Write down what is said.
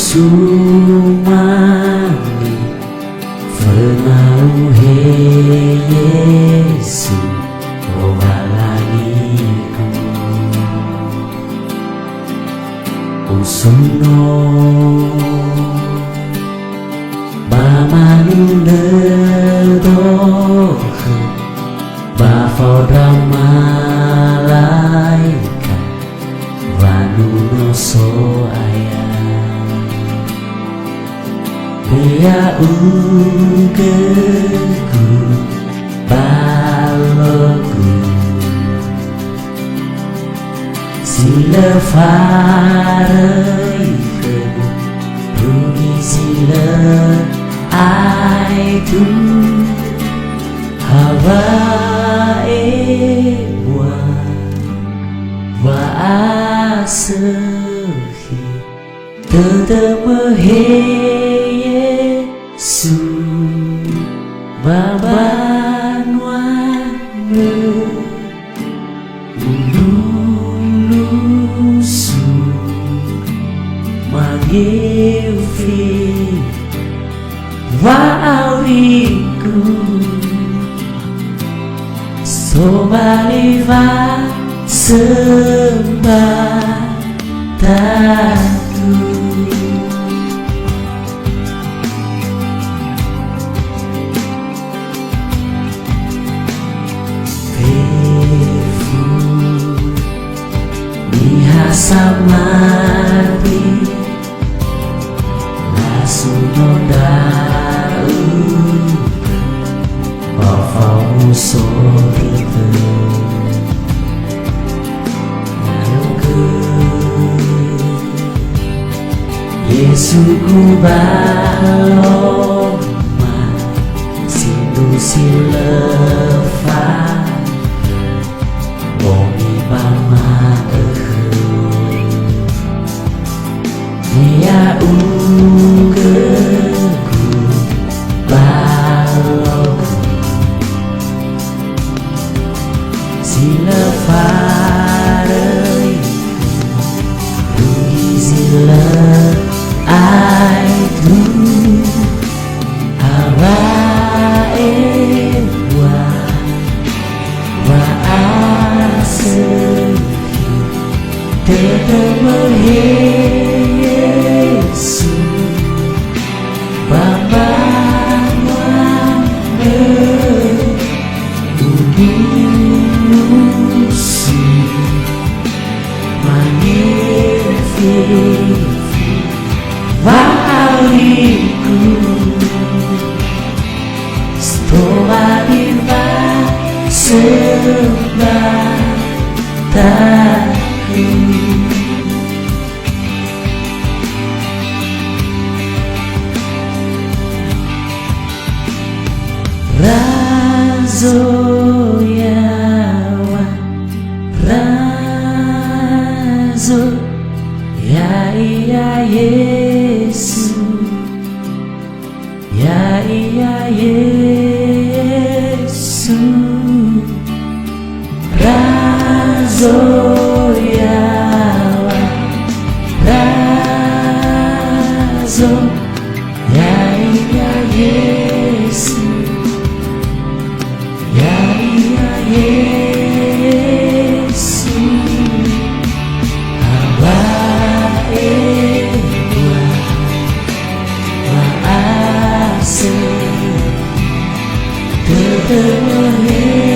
sumani Fenau he Yesu Obalaniku Usono Bamanu nedohe Bafodramalaika Vanuno so ayah Bea ugeku balogu Sila fareiku Rugi sila aitu Hawa ewa Wa asehi Tetemehe Yesu Babanwane Ululusu Magilfi Wa awiku Sobaliva sembah tatu Fefu Nihasamati Lasunodau Bafamu sorite Yesu kubaloma Sindu silefa Bongi bama Dia ugeku balogu Silefa Rugi silefa Aitu hawa ewa Wa asehi Tetemehe Yesu Babanwane Ulusu Magnifique Valiku Stoa diva sembah taku Razo yawan Razo ya iya Yesu Ya iya Yesu Razo yawa Razo Ya iya Yesu Ya iya Yesu Hawa ewa Wa asehi Tetemehe